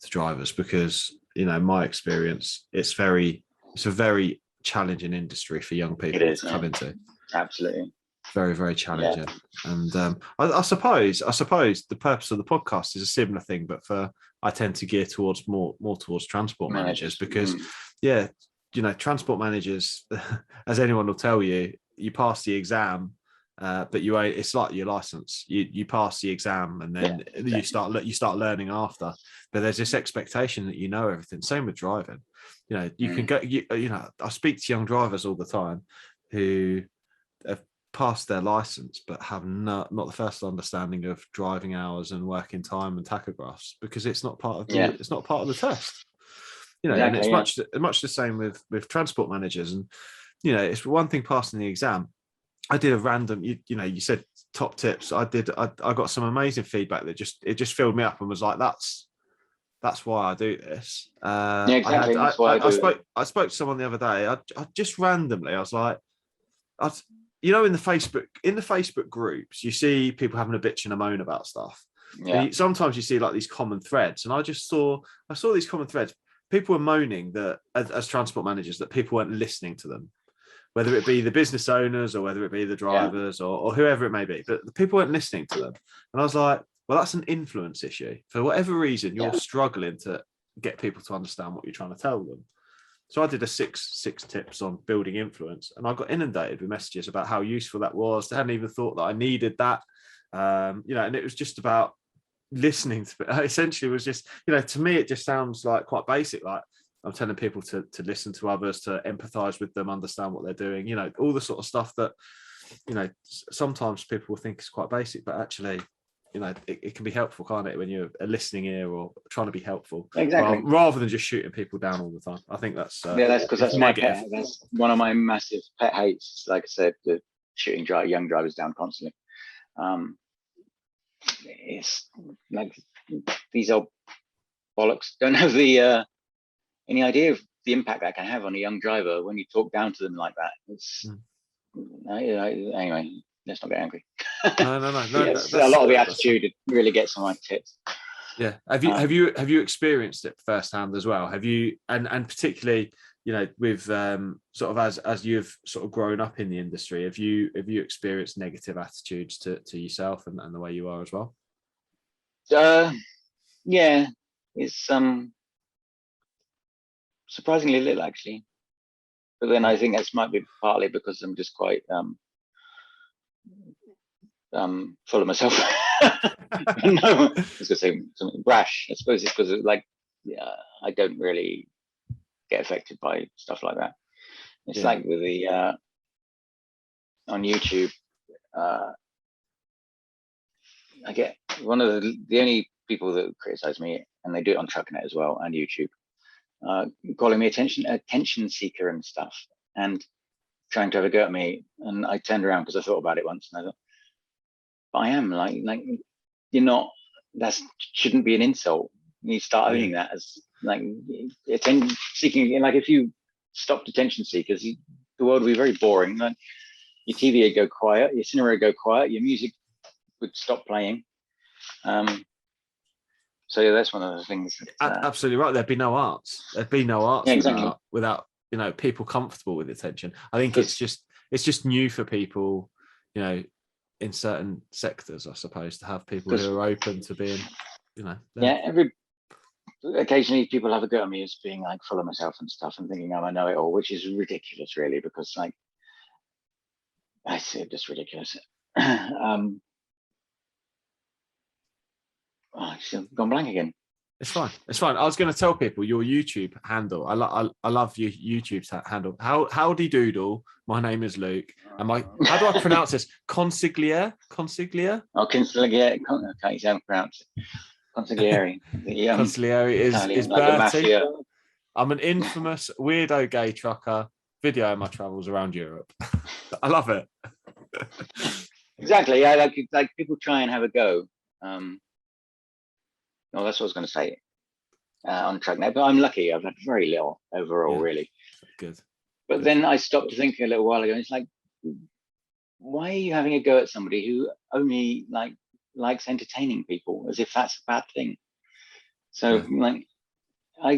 to drivers, because, you know, my experience, it's a very challenging industry for young people to come into. Absolutely. Very, very challenging. Yeah. And I suppose the purpose of the podcast is a similar thing, but I tend to gear towards more towards transport managers, because yeah, you know, transport managers, as anyone will tell you, you pass the exam, but it's like your license. You pass the exam, and then you start learning after. But there's this expectation that you know everything. Same with driving. You know, you can go. You know, I speak to young drivers all the time who have passed their license but have not the first understanding of driving hours and working time and tachographs, because it's not part of the test. You know, and it's much the same with transport managers. And, you know, it's one thing passing the exam. I did a random, you know, you said top tips. I got some amazing feedback that just filled me up and was like, that's why I do this. Yeah, exactly. I spoke to someone the other day. I just randomly, I was like, you know, in the Facebook groups, you see people having a bitch and a moan about stuff. Yeah. Sometimes you see like these common threads, and I saw these common threads. People were moaning that as transport managers, that people weren't listening to them, whether it be the business owners or whether it be the drivers or whoever it may be, but the people weren't listening to them. And I was like, well, that's an influence issue. For whatever reason, you're struggling to get people to understand what you're trying to tell them. So I did a six tips on building influence, and I got inundated with messages about how useful that was. I hadn't even thought that I needed that. You know, and it was just about listening to it. Essentially, it was just, you know, to me, it just sounds like quite basic. Like, I'm telling people to listen to others, to empathize with them, understand what they're doing, you know, all the sort of stuff that, you know, sometimes people will think is quite basic, but actually, you know, it can be helpful, can't it, when you're a listening ear or trying to be helpful, rather than just shooting people down all the time. I think that's that's because that's my pet. That's one of my massive pet hates. Like I said, the shooting young drivers down constantly. It's like these old bollocks don't have the any idea of the impact that can have on a young driver when you talk down to them like that. It's anyway. Let's not get angry. No. Yes, a lot of the attitude, it really gets on my tits. Yeah. Have you experienced it firsthand as well? Have you, and particularly, you know, with sort of as you've sort of grown up in the industry, have you experienced negative attitudes to yourself and the way you are as well? Yeah, it's surprisingly little, actually. But then I think this might be partly because I'm just quite full of myself. No, I was gonna say something brash. I suppose it's because I don't really get affected by stuff like that. It's like with the on YouTube, I get one of the only people that criticize me, and they do it on Trucknet as well and YouTube, calling me attention seeker and stuff, and trying to have a go at me. And I turned around because I thought about it once, and I thought, but I am like you're not. That shouldn't be an insult. You start owning that as like attention seeking. Like, if you stopped attention seekers, the world would be very boring. Like, your TV would go quiet, your cinema would go quiet, your music would stop playing. So yeah, that's one of the things. Absolutely right. There'd be no arts. There'd be no arts without people comfortable with attention. I think it's just new for people, in certain sectors, I suppose, to have people who are open to being, occasionally people have a go at me as being like full of myself and stuff and thinking I know it all, which is ridiculous, really, because like I see it just ridiculous. She's gone blank again. It's fine. I was going to tell people your YouTube handle. I love your YouTube handle. Howdy doodle. My name is Luke. And how do I pronounce this? Consigliere? Oh, consigliere. I can't even pronounce it. Consigliere. Consigliere is like Bertie. I'm an infamous weirdo gay trucker. Video my travels around Europe. I love it. Exactly. Yeah, like people try and have a go. No, that's what I was going to say on track now. But I'm lucky. I've had very little overall, really. Good. But then I stopped to think a little while ago. And it's like, why are you having a go at somebody who only likes entertaining people, as if that's a bad thing? So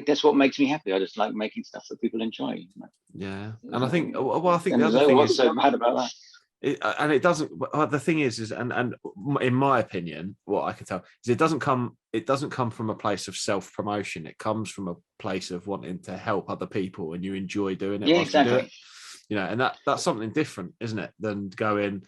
that's what makes me happy. I just like making stuff that people enjoy. Yeah, and I think the other thing is so bad about that. It doesn't. The thing is, and in my opinion, what I can tell is it doesn't come from a place of self-promotion. It comes from a place of wanting to help other people, and you enjoy doing it. Yeah, exactly. You do it. And that's something different, isn't it, than going,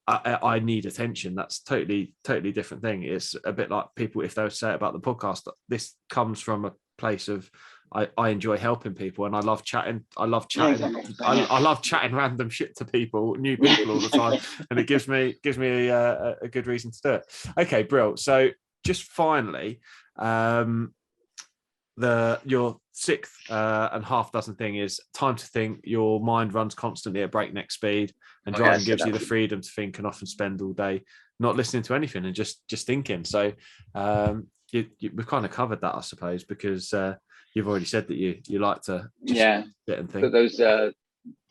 I need attention. That's totally different thing. It's a bit like people, if they would say about the podcast, this comes from a place of I enjoy helping people, and I love chatting. I love chatting random shit to people, new people all the time, and it gives me a good reason to do it. Okay, Brill. So just finally, your sixth and half dozen thing is time to think. Your mind runs constantly at breakneck speed, and driving gives you the freedom to think and often spend all day not listening to anything and just thinking. So we've kind of covered that, I suppose, because you've already said that you like to sit and think. But those they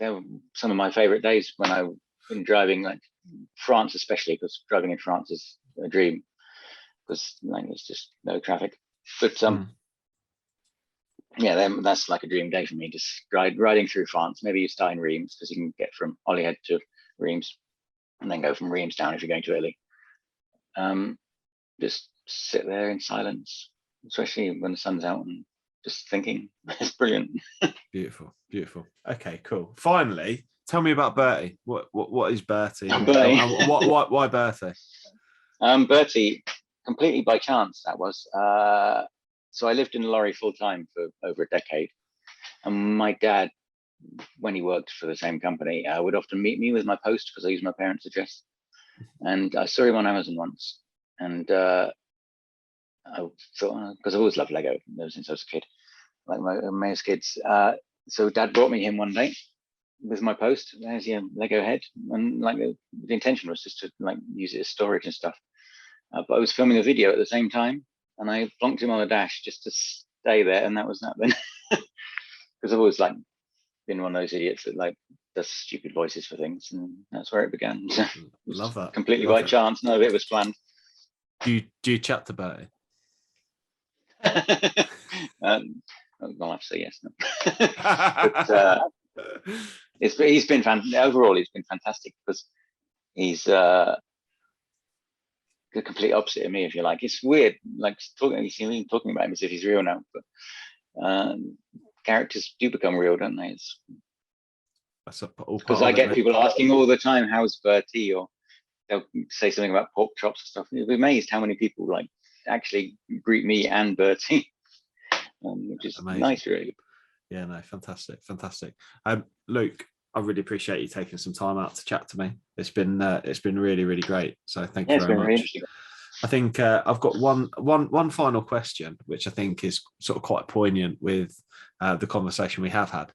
were some of my favorite days when I've been driving, like France especially, because driving in France is a dream, because it's just no traffic. But that's like a dream day for me, just riding through France. Maybe you start in Reims, because you can get from Holyhead to Reims and then go from Reims down if you're going to Italy. Just sit there in silence, especially when the sun's out, and just thinking. It's brilliant. Beautiful. Okay, cool. Finally, tell me about Bertie. What is Bertie? Why Bertie? Bertie, completely by chance, that was. So I lived in a lorry full time for over a decade, and my dad, when he worked for the same company, would often meet me with my post, because I used my parents' address. And I saw him on Amazon once, and I thought, because I've always loved Lego ever since I was a kid, like most kids. So Dad brought me him one day with my post. There's your Lego head, and the intention was just to use it as storage and stuff. But I was filming a video at the same time, and I plonked him on the dash just to stay there, and that was that then. Because I've always been one of those idiots that does stupid voices for things, and that's where it began. So love that. Completely by chance. None of it was planned. Do you chat to Bertie? I'll have to say yes. No. But, he's been overall. He's been fantastic, because he's the complete opposite of me, if you like. It's weird, talking about him as if he's real now, but characters do become real, don't they? Because I get people asking all the time, "How's Bertie?" or they'll say something about pork chops and stuff. You'll be amazed how many people actually greet me and Bertie, which is amazing. Nice, really. Yeah, no, fantastic. Luke, I really appreciate you taking some time out to chat to me. It's been really, really great. So thank you very much. Really, I think I've got one final question, which I think is sort of quite poignant with the conversation we have had,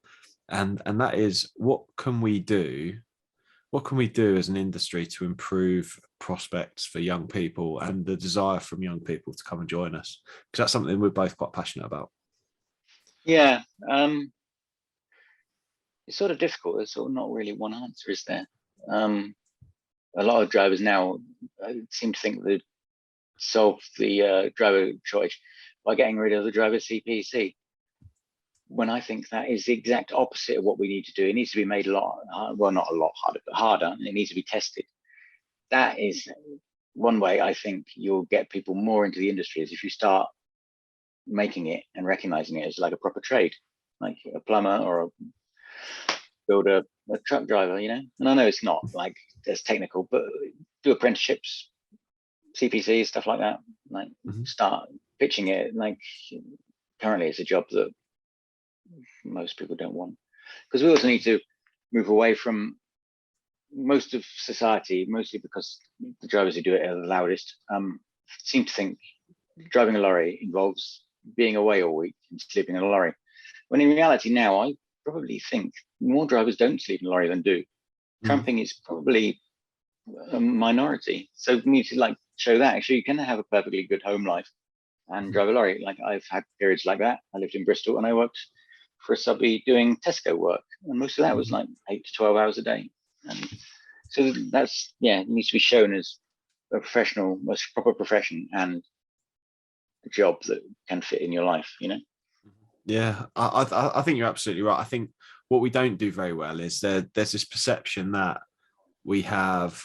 and that is, what can we do as an industry to improve prospects for young people and the desire from young people to come and join us? Because that's something we're both quite passionate about. Yeah. it's sort of difficult. There's sort of not really one answer, is there? A lot of drivers now seem to think they solve the driver shortage by getting rid of the driver CPC, when I think that is the exact opposite of what we need to do. It needs to be made a lot, well, not a lot harder, but harder. It needs to be tested. That is one way I think you'll get people more into the industry, is if you start making it and recognizing it as like a proper trade, like a plumber or a builder, a truck driver, you know. And I know it's not like as technical, but do apprenticeships, CPC, stuff like that. Like start pitching it. Like currently it's a job that most people don't want, because we also need to move away from most of society, mostly because the drivers who do it are the loudest, seem to think driving a lorry involves being away all week and sleeping in a lorry, when in reality now I probably think more drivers don't sleep in a lorry than do. Tramping is probably a minority, so we need to like show that actually you can have a perfectly good home life and drive a lorry. Like I've had periods like that. I lived in Bristol and I worked for a subby doing Tesco work, and most of that was like 8 to 12 hours a day. And so that's, yeah, it needs to be shown as a professional, a proper profession, and a job that can fit in your life, you know. Yeah, I think you're absolutely right. I think what we don't do very well is there's this perception that we have,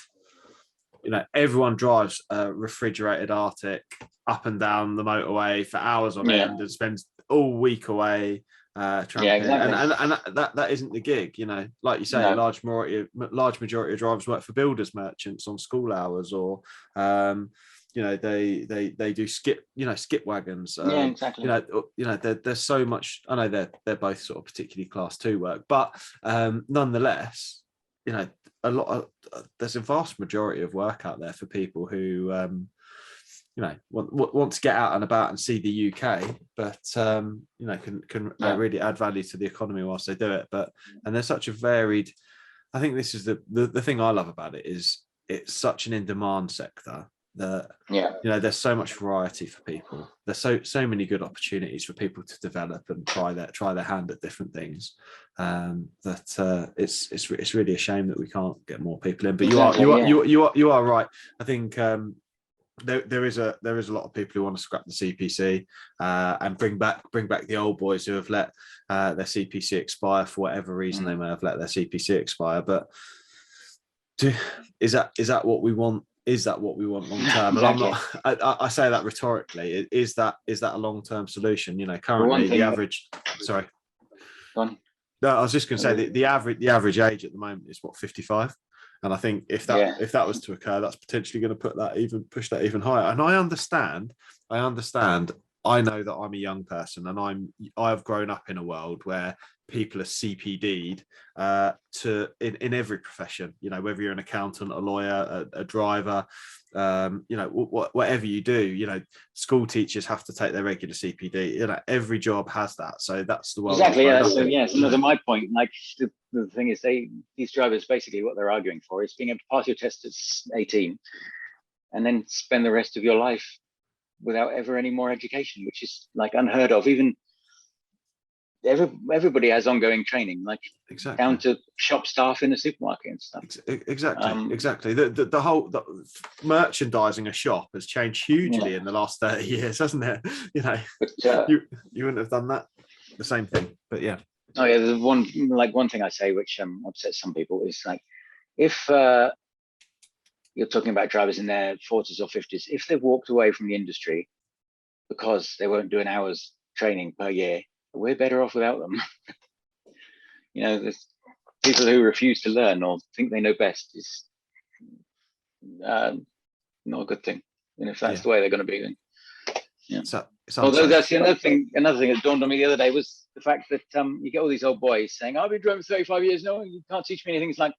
you know, everyone drives a refrigerated Arctic up and down the motorway for hours on end and spends all week away tramping. Yeah, exactly. And that isn't the gig, you know. Like you say, No. large majority of drivers work for builders merchants on school hours, or you know, they do skip wagons. Yeah, exactly. You know, there's so much. I know they're both sort of particularly class 2 work, but nonetheless, you know, there's a vast majority of work out there for people who you know, want to get out and about and see the UK, but you know, can really add value to the economy whilst they do it. And there's such a varied. I think this is the thing I love about it, is it's such an in-demand sector that, you know, there's so much variety for people. There's so many good opportunities for people to develop and try their hand at different things. That it's really a shame that we can't get more people in. But you are right. I think there is a lot of people who want to scrap the CPC and bring back the old boys who have let their CPC expire for whatever reason. They may have let their CPC expire, but is that what we want? Is that what we want long term? Exactly. And I say that rhetorically. Is that a long term solution? You know, currently the average. Sorry. Go on. No, I was just going to say the average age at the moment is what, 55. And I think if that was to occur, that's potentially going to push that even higher. And I understand. I know that I'm a young person, and I've grown up in a world where people are CPD'd in every profession. You know, whether you're an accountant, a lawyer, a driver, you know, whatever you do. You know, school teachers have to take their regular CPD. You know, every job has that. So that's the world. Exactly. Yeah. So yes, another my point. Like the thing is, these drivers basically what they're arguing for is being able to pass your test at 18, and then spend the rest of your life without ever any more education, which is like unheard of. Even everybody has ongoing training, like down to shop staff in the supermarket and stuff. Exactly. The whole merchandising a shop has changed hugely in the last 30 years, hasn't it? You know, but, you wouldn't have done that. The same thing, but yeah. Oh yeah, the one thing I say which upsets some people is like, if you're talking about drivers in their 40s or 50s, if they've walked away from the industry because they won't do an hour's training per year, we're better off without them. You know, there's people who refuse to learn or think they know best is not a good thing. And if that's the way they're going to be, then although that's another thing that dawned on me the other day was the fact that you get all these old boys saying, I've been driving for 35 years, no, you can't teach me anything. It's like,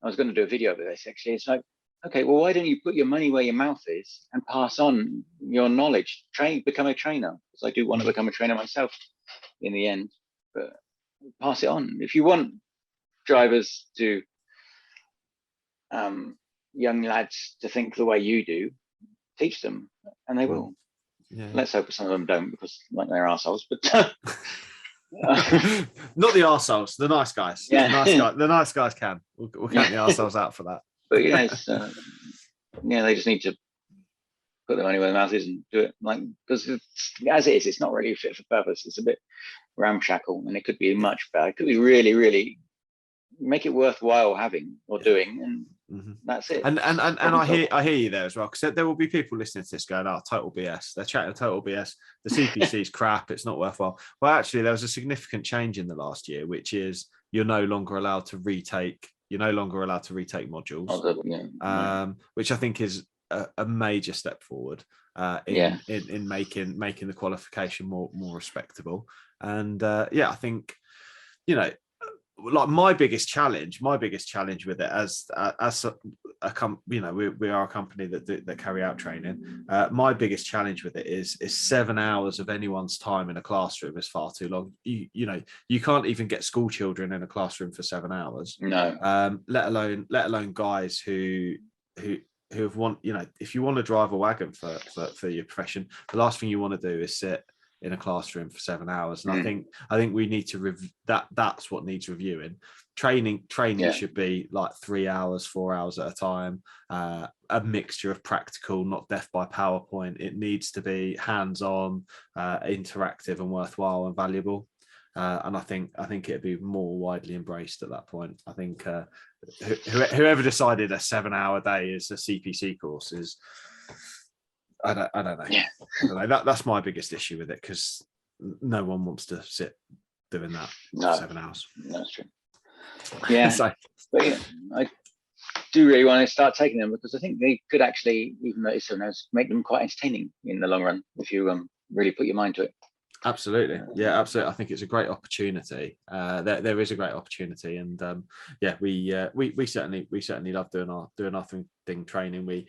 I was going to do a video of this actually. It's like, okay, well, why don't you put your money where your mouth is and pass on your knowledge, become a trainer? Because I do want to become a trainer myself in the end, but pass it on. If you want drivers to, young lads to think the way you do, teach them, and they will. Yeah. Let's hope some of them don't, because like they're assholes. But Not the arseholes, the nice guys. Yeah. The nice guys can. We'll count the arseholes out for that. But it's, they just need to put their money where their mouth is and do it. Like, because as it is, it's not really fit for purpose. It's a bit ramshackle, and it could be much better. It could be really, really make it worthwhile having or doing, and that's it. And I hear you there as well, because there will be people listening to this going, "Oh, total BS." They're chatting total BS. The CPC's crap. It's not worthwhile. Well, actually, there was a significant change in the last year, which is you're no longer allowed to retake. You're no longer allowed to retake modules, which I think is a major step forward in making the qualification more respectable. And I think, like my biggest challenge with it as we are a company that carry out training. My biggest challenge with it is 7 hours of anyone's time in a classroom is far too long. You can't even get school children in a classroom for 7 hours. No. Let alone guys who have if you want to drive a wagon for your profession, the last thing you want to do is sit in a classroom for 7 hours. And I think we need to that's what needs reviewing. Training should be like 3 hours, 4 hours at a time, a mixture of practical, not death by PowerPoint. It needs to be hands-on, interactive and worthwhile and valuable. And I think it'd be more widely embraced at that point. I think whoever decided a 7 hour day is a CPC course is, I don't know. Yeah. I don't know. That's my biggest issue with it, because no one wants to sit doing that for 7 hours. That's true. Yeah. But I do really want to start taking them, because I think they could actually, even though it's so nice, make them quite entertaining in the long run if you really put your mind to it. Absolutely. Yeah, absolutely. I think it's a great opportunity. There is a great opportunity, and we certainly love doing our thing training. We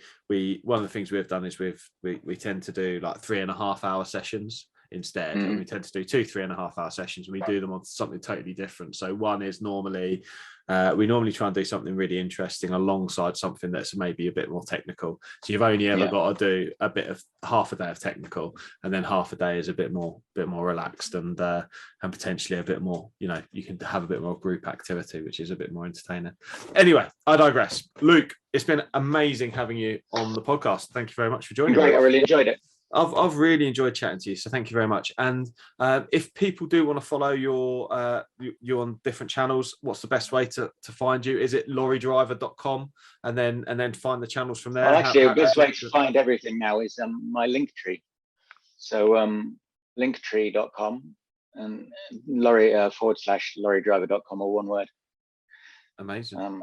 one of the things we've done is we tend to do like 3.5 hour sessions instead, and we tend to do 2 3.5 hour sessions, and we do them on something totally different. So one is normally we normally try and do something really interesting alongside something that's maybe a bit more technical. So you've only ever got to do a bit of half a day of technical, and then half a day is a bit more relaxed and potentially a bit more, you can have a bit more group activity, which is a bit more entertaining. Anyway, I digress. Luke, it's been amazing having you on the podcast. Thank you very much for joining me. Great, I really enjoyed it. I've really enjoyed chatting to you, so thank you very much. And if people do want to follow you on different channels, what's the best way to find you? Is it lorrydriver.com and then find the channels from there? Well, actually, the best way to find everything now is my Linktree. So linktree.com and lorrydriver.com, all one word. Amazing.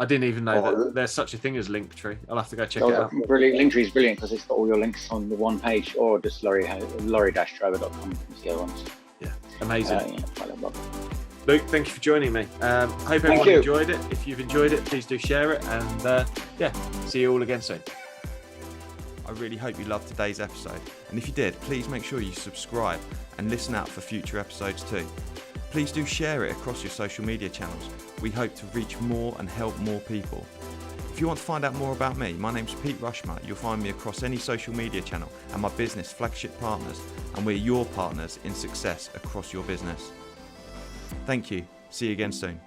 I didn't even know that there's such a thing as Linktree. I'll have to go check it out. Linktree is brilliant because it's got all your links on the one page, or just lorry-driver.com is the other ones. Yeah, amazing. Luke, thank you for joining me. Hope everyone enjoyed it. If you've enjoyed it, please do share it, and see you all again soon. I really hope you loved today's episode, and if you did, please make sure you subscribe and listen out for future episodes too. Please do share it across your social media channels. We hope to reach more and help more people. If you want to find out more about me, my name's Pete Rushmer. You'll find me across any social media channel and my business, Flagship Partners, and we're your partners in success across your business. Thank you. See you again soon.